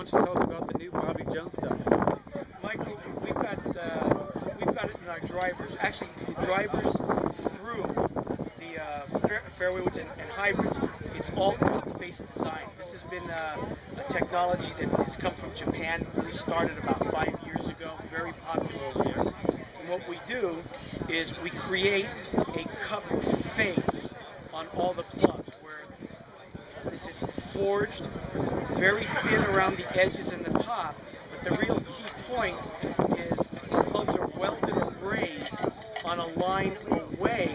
Why don't you tell us about the new Bobby Jones stuff? Michael, we've got it in our drivers. Actually, the drivers through the fairway woods and hybrids. It's all cup-face design. This has been a technology that has come from Japan. Really started about 5 years ago. Very popular over there. And what we do is we create a cup face on all the clubs where this is forged, very thin around the edges and the top, but the real key point is the clubs are welded or brazed on a line away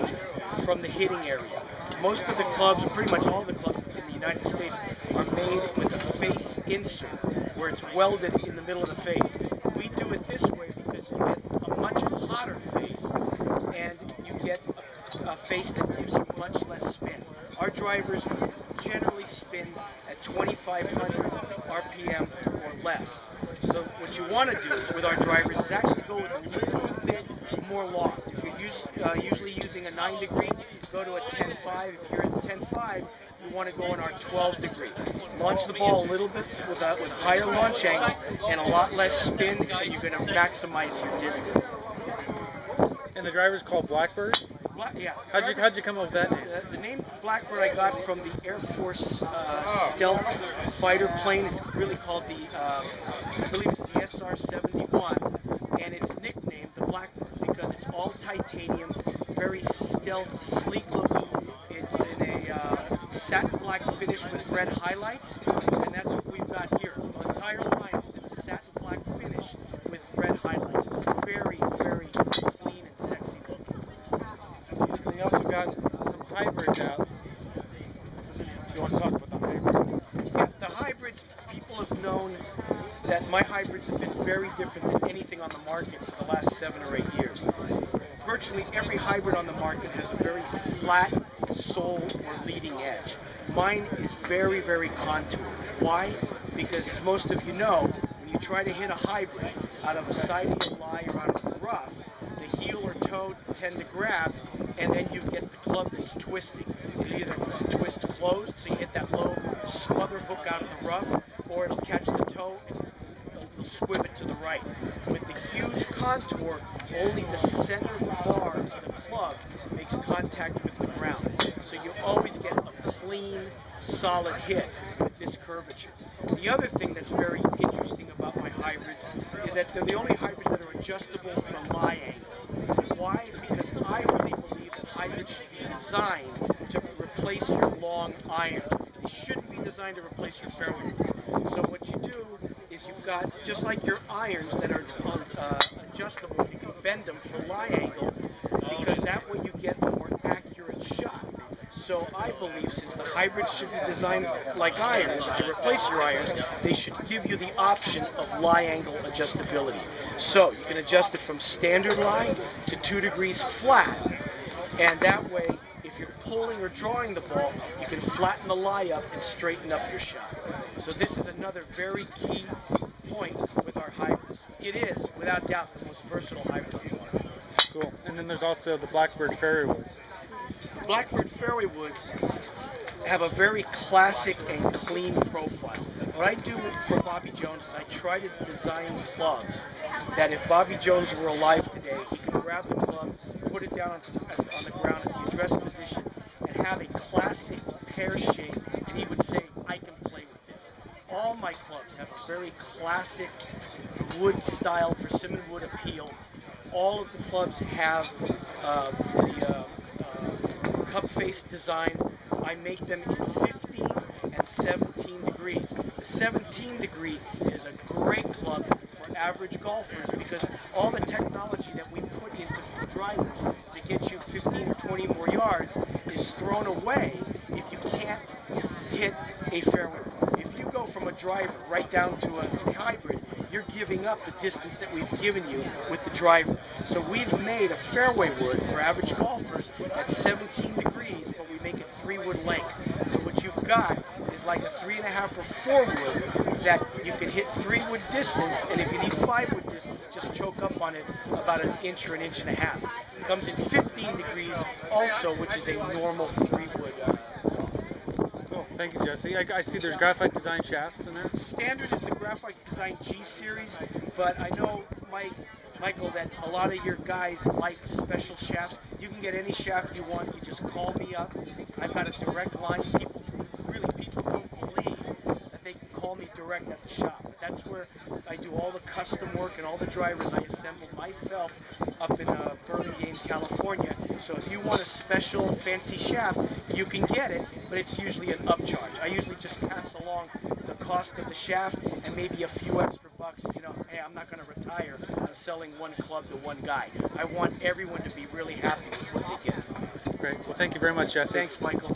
from the hitting area. Most of the clubs, or pretty much all the clubs in the United States, are made with a face insert, where it's welded in the middle of the face. We do it this way because you get a much hotter face, and you get a face that gives you much less spin. Our drivers generally spin at 2,500 RPM or less. So what you want to do with our drivers is actually go with a little bit more loft. If you're usually using a 9 degree, go to a 10.5. If you're at 10.5, you want to go in our 12 degree. Launch the ball a little bit with a higher launch angle and a lot less spin, and you're going to maximize your distance. And the driver's called Blackbird? Yeah. How'd you come up with that name? The name Blackbird I got from the Air Force stealth fighter plane. It's really called the, I believe it's the SR-71, and it's nicknamed the Blackbird because it's all titanium, very stealth, sleek looking. It's in a satin black finish with red highlights, and that's what we've got here. The entire line is in a satin black finish with red highlights. Very, very clean and sexy looking. We also got some hybrids out. You want to talk about the hybrids? Yeah, the hybrids, people have known that my hybrids have been very different than anything on the market for the last 7 or 8 years. Virtually every hybrid on the market has a very flat sole or leading edge. Mine is very, very contoured. Why? Because as most of you know, when you try to hit a hybrid out of a side heel lie or out of the rough, the heel or toe tend to grab, and then you get the club that's twisting. It'll either twist closed, so you hit that low smother hook out of the rough, or it'll catch the toe and it'll squib it to the right. With the huge contour, only the center bar of the club makes contact with the ground. So you always get a clean, solid hit with this curvature. The other thing that's very interesting about my hybrids is that they're the only hybrids that are adjustable from lie angle. Why? Because I really believe that hybrids should be designed to replace your long irons. They shouldn't be designed to replace your fairway woods. So what you do is you've got, just like your irons that are adjustable, you can bend them for lie angle, because that way you get a more accurate shot. So I believe since the hybrids should be designed like irons, to replace your irons, they should give you the option of lie angle adjustability. So you can adjust it from standard lie to 2 degrees flat, and that way if you're pulling or drawing the ball, you can flatten the lie up and straighten up your shot. So this is another very key point with our hybrids. It is, without doubt, the most versatile hybrid on the market. Cool. And then there's also the Blackbird Fairway Woods. Blackbird Fairway Woods have a very classic and clean profile. What I do for Bobby Jones is I try to design clubs that if Bobby Jones were alive today, he could grab the club, put it down on the ground at the address position, and have a classic pear shape, and he would say, I can play with this. All my clubs have a very classic wood style, persimmon wood appeal. All of the clubs have the cup face design. I make them in 15 and 17 degrees. The 17 degree is a great club for average golfers because all the technology that we put into drivers to get you 15 or 20 more yards is thrown away if you can't hit a fairway. If you go from a driver right down to a hybrid, you're giving up the distance that we've given you with the driver. So we've made a fairway wood for average golfers at 17 degrees, but we make it 3-wood length. So what you've got is like a 3.5 or 4-wood that you can hit 3-wood distance, and if you need 5-wood distance, just choke up on it about an inch or an inch and a half. It comes in 15 degrees also, which is a normal 3-wood. Cool. Thank you, Jesse. I see there's graphite design shafts in there. Standard is the Graphite Design G series, but I know, Michael, that a lot of your guys like special shafts. You can get any shaft you want. You just call me up. I've got a direct line. People don't believe that they can call me direct at the shop. But that's where I do all the custom work, and all the drivers I assemble myself up in Burlingame, California. So if you want a special fancy shaft, you can get it, but it's usually an upcharge. I usually just pass along the cost of the shaft and maybe a few extra bucks. You know, hey, I'm not going to retire on selling one club to one guy. I want everyone to be really happy with what they get. Great. Well, thank you very much, Jesse. Thanks, Michael.